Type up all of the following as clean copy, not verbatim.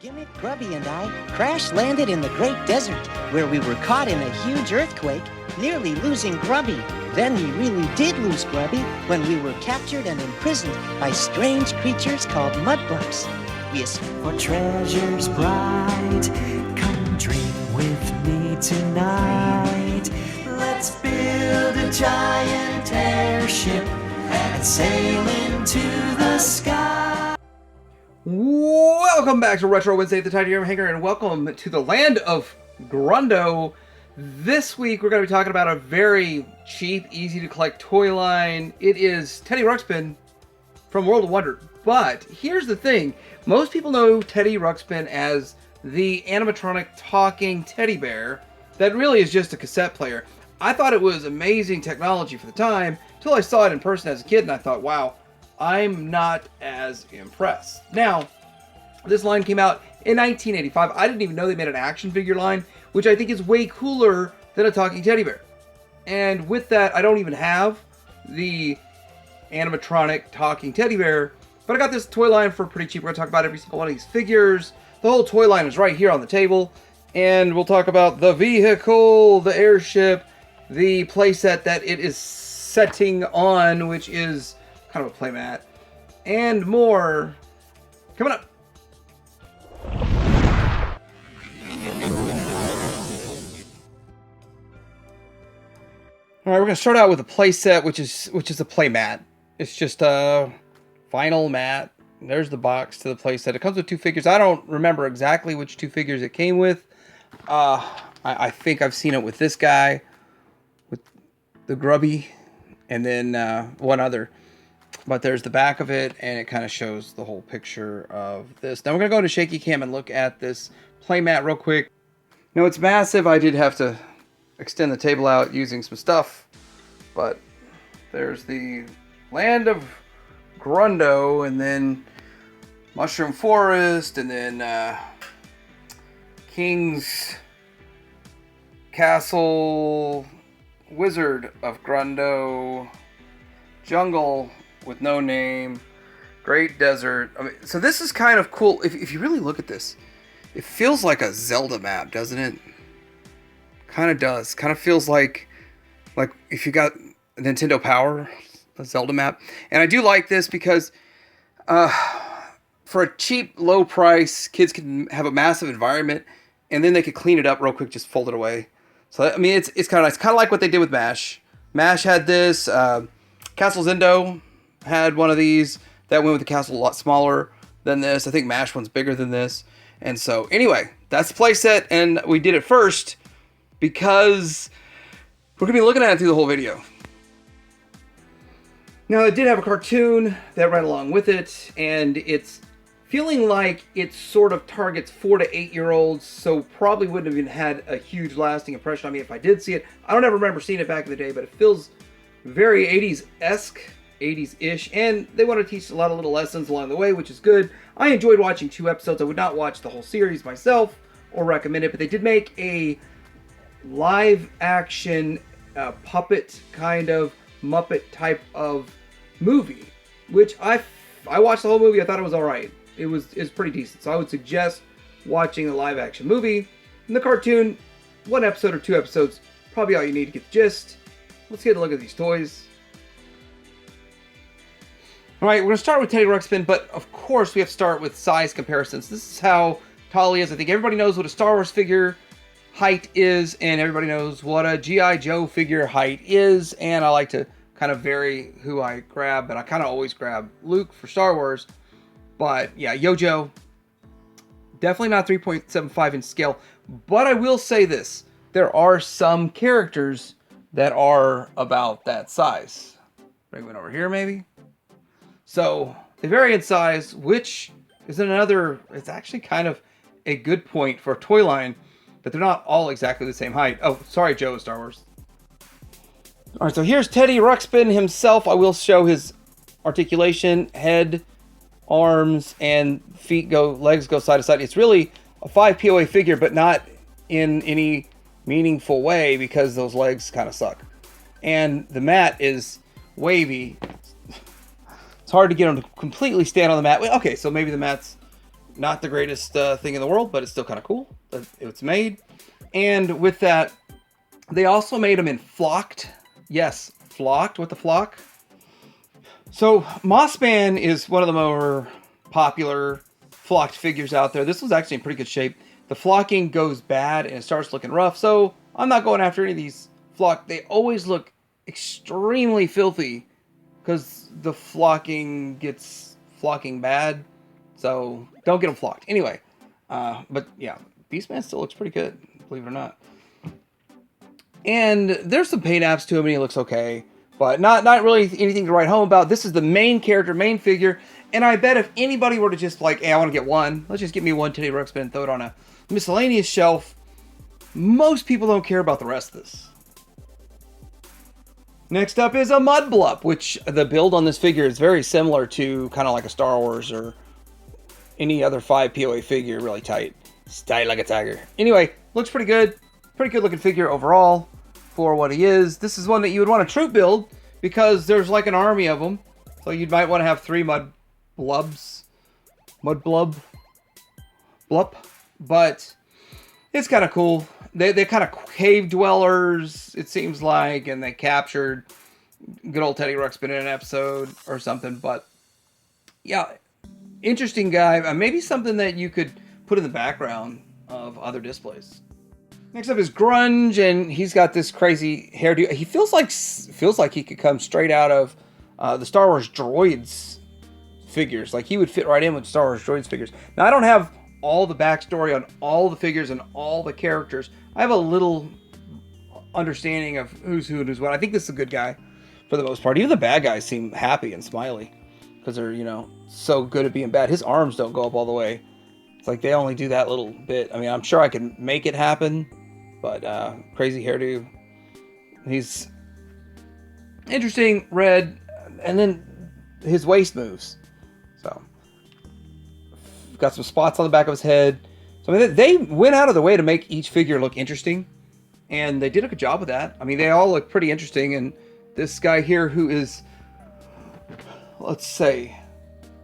Gimmick, Grubby, and I crash-landed in the Great Desert, where we were caught in a huge earthquake, nearly losing Grubby. Then we really did lose Grubby when we were captured and imprisoned by strange creatures called mudbugs. We escaped For treasures bright, come dream with me tonight. Let's build a giant airship and sail into the sky. Welcome back to Retro-Wed, the Tiny Arm Hanger, and welcome to the land of Grundo. This week we're going to be talking about a very cheap, easy to collect toy line. It is Teddy Ruxpin from World of Wonder. But here's the thing. Most people know Teddy Ruxpin as the animatronic talking teddy bear that really is just a cassette player. I thought it was amazing technology for the time until I saw it in person as a kid and I thought, wow, I'm not as impressed. Now, this line came out in 1985. I didn't even know they made an action figure line, which I think is way cooler than a talking teddy bear. And with that, I don't even have the animatronic talking teddy bear, but I got this toy line for pretty cheap. We're going to talk about every single one of these figures. The whole toy line is right here on the table. And we'll talk about the vehicle, the airship, the playset that it is setting on, which is kind of a playmat, and more coming up. All right, we're going to start out with a playset, which is a playmat. It's just a vinyl mat. There's the box to the playset. It comes with two figures. I don't remember exactly which two figures it came with. I think I've seen it with this guy, with the Grubby, and then one other. But there's the back of it, and it kind of shows the whole picture of this. Now we're going to go to Shaky Cam and look at this playmat real quick. Now it's massive. I did have to extend the table out using some stuff. But there's the land of Grundo, and then Mushroom Forest, and then King's Castle, Wizard of Grundo, Jungle with no name, Great Desert. I mean, so this is kind of cool. If you really look at this, it feels like a Zelda map, doesn't it? Kind of does. Kind of feels like if you got Nintendo Power, a Zelda map. And I do like this because for a cheap, low price, kids can have a massive environment, and then they could clean it up real quick, just fold it away. So I mean, it's kind of nice. Kind of like what they did with MASH. MASH had this. Castle Zendo had one of these. That went with the castle a lot smaller than this. I think MASH one's bigger than this. And so, anyway, that's the playset, and we did it first because we're going to be looking at it through the whole video. Now, it did have a cartoon that ran along with it, and it's feeling like it sort of targets 4 to 8 year olds, so probably wouldn't have even had a huge lasting impression on me if I did see it. I don't ever remember seeing it back in the day, but it feels very 80s-esque, 80s-ish, and they want to teach a lot of little lessons along the way, which is good. I enjoyed watching 2 episodes. I would not watch the whole series myself or recommend it, but they did make a live-action puppet kind of Muppet type of movie, which I watched the whole movie. I thought it was all right. It was pretty decent, so I would suggest watching the live-action movie. And the cartoon, 1 episode or 2 episodes, probably all you need to get the gist. Let's get a look at these toys. Alright, we're going to start with Teddy Ruxpin, but of course we have to start with size comparisons. This is how tall he is. I think everybody knows what a Star Wars figure height is, and everybody knows what a G.I. Joe figure height is, and I like to kind of vary who I grab, and I kind of always grab Luke for Star Wars. But yeah, Yojo, definitely not 3.75 in scale, but I will say this. There are some characters that are about that size. Bring one over here, maybe. So they vary in size, which is another. It's actually kind of a good point for a toy line that they're not all exactly the same height. Oh, sorry, Joe, Star Wars. All right, so here's Teddy Ruxpin himself. I will show his articulation, head, arms, and legs go side to side. It's really a 5 POA figure, but not in any meaningful way because those legs kind of suck. And the mat is wavy. It's hard to get them to completely stand on the mat. Okay, so maybe the mat's Not the greatest thing in the world, but it's still kind of cool that it's made. And with that, they also made them in flocked. Yes, flocked with the flock. So Mossman is one of the more popular flocked figures out there. This was actually in pretty good shape. The flocking goes bad and it starts looking rough, so I'm not going after any of these flocked. They always look extremely filthy because the flocking gets flocking bad, so don't get them flocked. Anyway, but yeah, Beastman still looks pretty good, believe it or not. And there's some paint apps to him and he looks okay, but not really anything to write home about. This is the main character, main figure, and I bet if anybody were to just like, hey, I want to get one, let's just get me one Teddy Ruxpin and throw it on a miscellaneous shelf, most people don't care about the rest of this. Next up is a Mud Blup, which the build on this figure is very similar to kind of like a Star Wars or any other 5 POA figure, really tight. Style like a tiger. Anyway, looks pretty good. Pretty good looking figure overall for what he is. This is one that you would want to troop build because there's like an army of them. So you might want to have 3 Mud Blubs. Mud Blub. Blup. But it's kind of cool. They're kind of cave dwellers, it seems like, and they captured good old Teddy Ruxpin in an episode or something. But yeah, interesting guy. Maybe something that you could put in the background of other displays. Next up is Grunge, and he's got this crazy hairdo. He feels like he could come straight out of the Star Wars Droids figures. Like he would fit right in with Star Wars Droids figures. Now I don't have all the backstory on all the figures and all the characters. I have a little understanding of who's who and who's what. I think this is a good guy for the most part. Even the bad guys seem happy and smiley because they're, you know, so good at being bad. His arms don't go up all the way. It's like they only do that little bit. I mean, I'm sure I can make it happen, but crazy hairdo. He's interesting, red, and then his waist moves. So got some spots on the back of his head. So I mean, they went out of the way to make each figure look interesting, and they did a good job with that. I mean, they all look pretty interesting, and this guy here who is, let's say,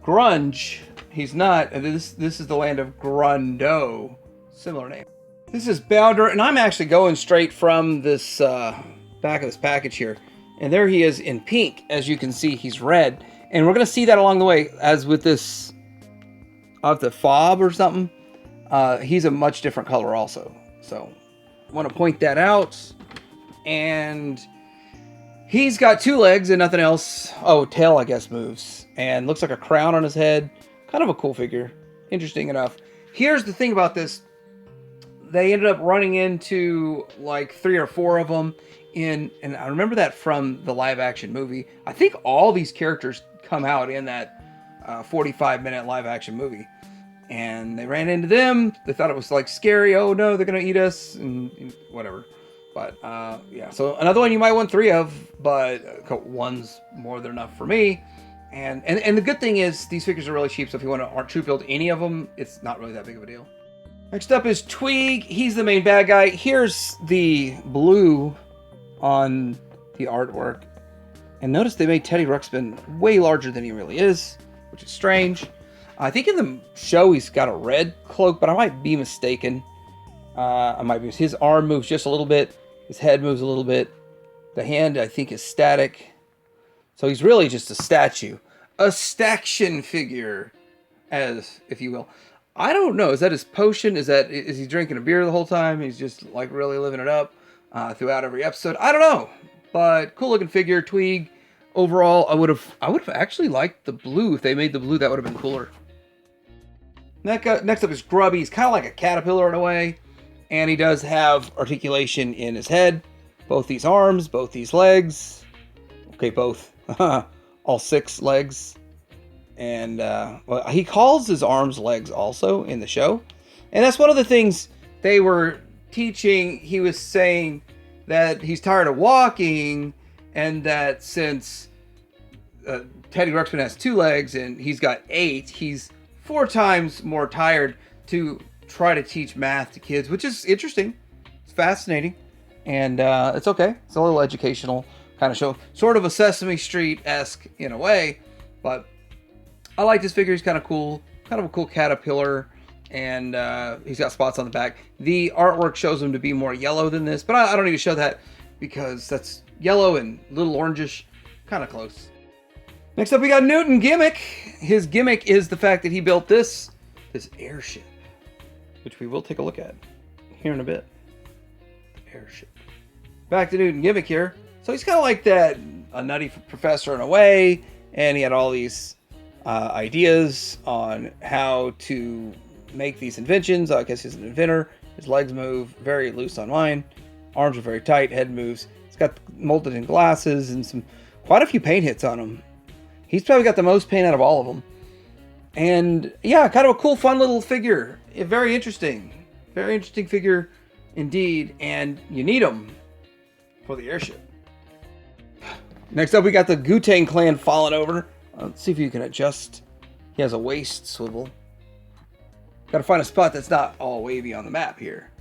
Grunge, he's not. This is the land of Grundo, similar name. This is Bounder, and I'm actually going straight from this back of this package here, and there he is in pink. As you can see, he's red, and we're going to see that along the way, as with this of the fob or something, he's a much different color also. So I want to point that out. And he's got 2 legs and nothing else. Oh, tail I guess moves. And looks like a crown on his head. Kind of a cool figure. Interesting enough. Here's the thing about this. They ended up running into like 3 or 4 of them and I remember that from the live action movie. I think all these characters come out in that 45-minute live action movie. And they ran into them. They thought it was like scary. Oh no, they're gonna eat us and whatever. But yeah, so another one you might want 3 of, but 1's more than enough for me. And the good thing is these figures are really cheap, so if you want to troop build any of them, it's not really that big of a deal. Next up is Tweeg. He's the main bad guy. Here's the blue on the artwork. And notice they made Teddy Ruxpin way larger than he really is, which is strange. I think in the show he's got a red cloak, but I might be mistaken. His arm moves just a little bit. His head moves a little bit. The hand, I think, is static. So he's really just a statue. A staction figure, as if you will. I don't know. Is that his potion? Is he drinking a beer the whole time? He's just like really living it up throughout every episode. I don't know. But cool looking figure, Tweeg. Overall, I would have actually liked the blue. If they made the blue, that would have been cooler. Next up is Grubby. He's kind of like a caterpillar in a way. And he does have articulation in his head. Both these arms, both these legs. Okay, both. All 6 legs. And well, he calls his arms legs also in the show. And that's one of the things they were teaching. He was saying that he's tired of walking. And that since Teddy Ruxpin has 2 legs and he's got 8, he's 4 times more tired to try to teach math to kids, which is interesting. It's fascinating. And it's okay. It's a little educational kind of show. Sort of a Sesame Street-esque in a way. But I like this figure. He's kind of cool. kind of a cool caterpillar, and he's got spots on the back. The artwork shows him to be more yellow than this, but I don't need to show that because that's yellow and a little orangish, kind of close. Next up, we got Newton gimmick. His gimmick is the fact that he built this airship, which we will take a look at here in a bit. The airship. Back to Newton gimmick here. So he's kind of like that, a nutty professor in a way, and he had all these ideas on how to make these inventions. I guess he's an inventor. His legs move very loose on mine. Arms are very tight. Head moves. He's got molded in glasses and quite a few paint hits on him. He's probably got the most paint out of all of them. And yeah, kind of a cool, fun little figure. Very interesting. Very interesting figure indeed. And you need him for the airship. Next up, we got the Gutang clan falling over. Let's see if you can adjust. He has a waist swivel. Got to find a spot that's not all wavy on the map here.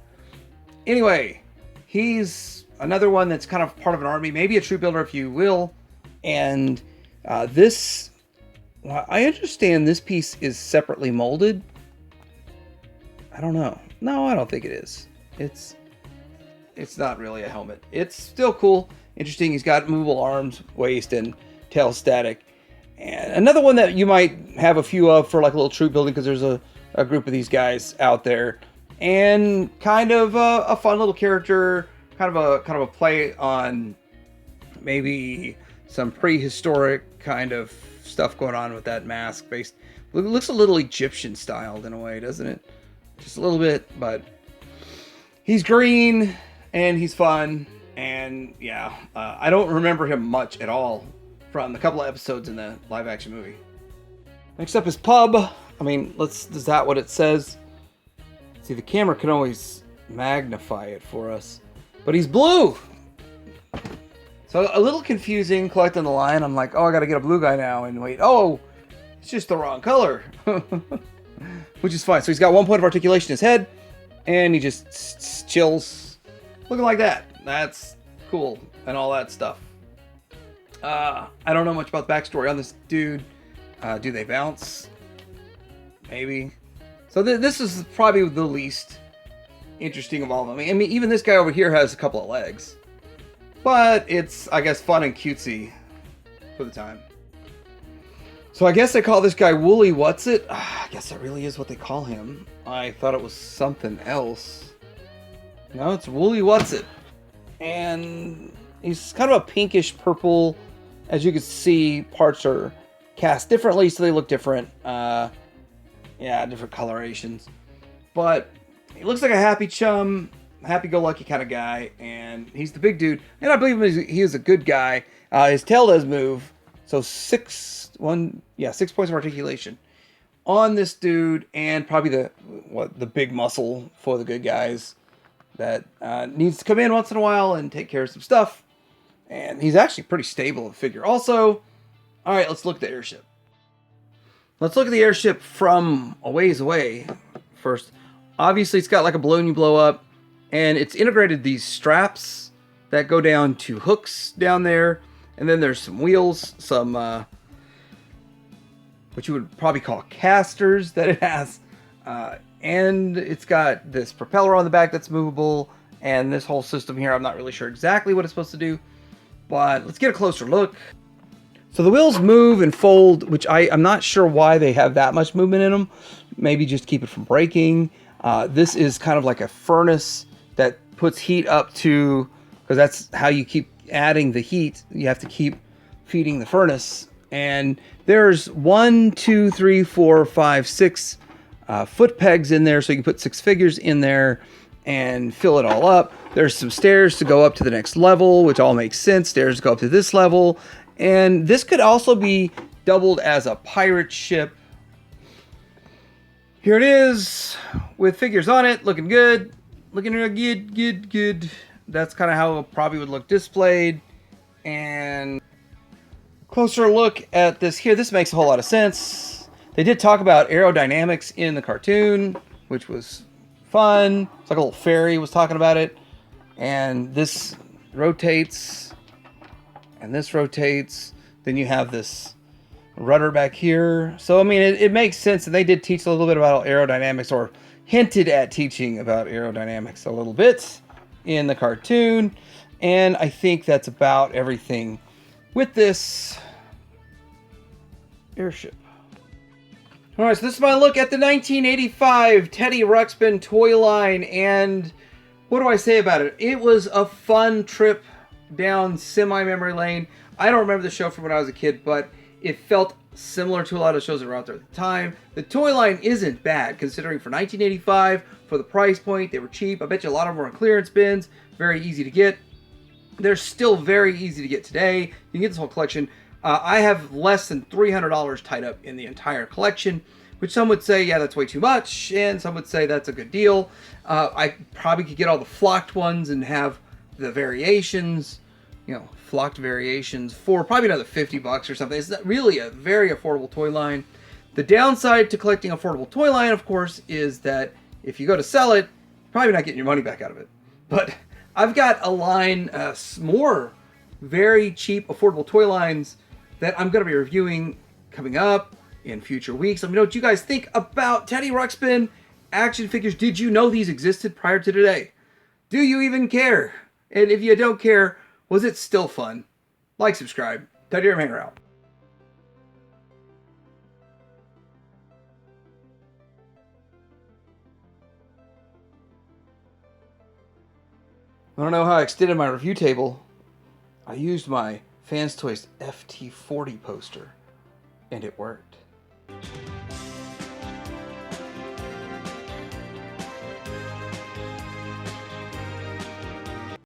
Anyway, he's another one that's kind of part of an army, maybe a troop builder if you will. And this, well, I understand this piece is separately molded. I don't know. No, I don't think it is. It's not really a helmet. It's still cool, interesting. He's got movable arms, waist, and tail static. And another one that you might have a few of for like a little troop building because there's a group of these guys out there. And kind of a fun little character, kind of a play on maybe some prehistoric kind of stuff going on with that mask based. It looks a little Egyptian styled in a way, doesn't it? Just a little bit, but he's green and he's fun. And yeah, I don't remember him much at all from the couple of episodes in the live action movie. Next up is Pub. I mean, is that what it says? See, the camera can always magnify it for us, but he's blue. So a little confusing collecting the line. I'm like, oh, I got to get a blue guy now. And wait, oh, it's just the wrong color. Which is fine. So he's got 1 point of articulation in his head. And he just chills. Looking like that. That's cool. And all that stuff. I don't know much about the backstory on this dude. Do they bounce? Maybe. So this is probably the least interesting of all of them. I mean, even this guy over here has a couple of legs. But it's, I guess, fun and cutesy for the time. So I guess they call this guy Woolly What's-It. I guess that really is what they call him. I thought it was something else. No, it's Woolly What's-It. And he's kind of a pinkish purple. As you can see, parts are cast differently, so they look different. Yeah, different colorations. But he looks like a happy chum. Happy-go-lucky kind of guy, and he's the big dude, and I believe he is a good guy. His tail does move, so 6 points of articulation on this dude, and probably the big muscle for the good guys that needs to come in once in a while and take care of some stuff. And he's actually pretty stable of figure. Also, all right, let's look at the airship. Let's look at the airship from a ways away first. Obviously, it's got like a balloon you blow up. And it's integrated these straps that go down to hooks down there. And then there's some wheels, some, what you would probably call casters that it has. And it's got this propeller on the back that's movable. And this whole system here, I'm not really sure exactly what it's supposed to do. But let's get a closer look. So the wheels move and fold, which I'm not sure why they have that much movement in them. Maybe just keep it from breaking. This is kind of like a furnace that puts heat up to, because that's how you keep adding the heat. You have to keep feeding the furnace. And there's 1, 2, 3, 4, 5, 6 foot pegs in there, so you can put 6 figures in there and fill it all up. There's some stairs to go up to the next level, which all makes sense. Stairs go up to this level. And this could also be doubled as a pirate ship. Here it is with figures on it, looking good. Looking real good. That's kind of how it probably would look displayed. And closer look at this here. This makes a whole lot of sense. They did talk about aerodynamics in the cartoon, which was fun. It's like a little fairy was talking about it. And this rotates. And this rotates. Then you have this rudder back here. So, I mean, it makes sense. And they did teach a little bit about aerodynamics, or hinted at teaching about aerodynamics a little bit in the cartoon. And I think that's about everything with this airship. All right, so this is my look at the 1985 Teddy Ruxpin toy line, and what do I say about it? It was a fun trip down semi-memory lane. I don't remember the show from when I was a kid, but it felt similar to a lot of shows that were out there at the time. The toy line isn't bad, considering for 1985, for the price point, they were cheap. I bet you a lot of them were in clearance bins, very easy to get. They're still very easy to get today. You can get this whole collection. I have less than $300 tied up in the entire collection, which some would say, yeah, that's way too much, and some would say that's a good deal. I probably could get all the flocked ones and have the variations, you know, flocked variations for probably another $50 or something. It's really a very affordable toy line. The downside to collecting affordable toy line, of course, is that if you go to sell it, probably not getting your money back out of it. But I've got a line, more very cheap, affordable toy lines that I'm going to be reviewing coming up in future weeks. Let me know what you guys think about Teddy Ruxpin action figures. Did you know these existed prior to today? Do you even care? And if you don't care, was it still fun? Like, subscribe. Teddy Hanger out. I don't know how I extended my review table. I used my Fans Toys FT40 poster, and it worked.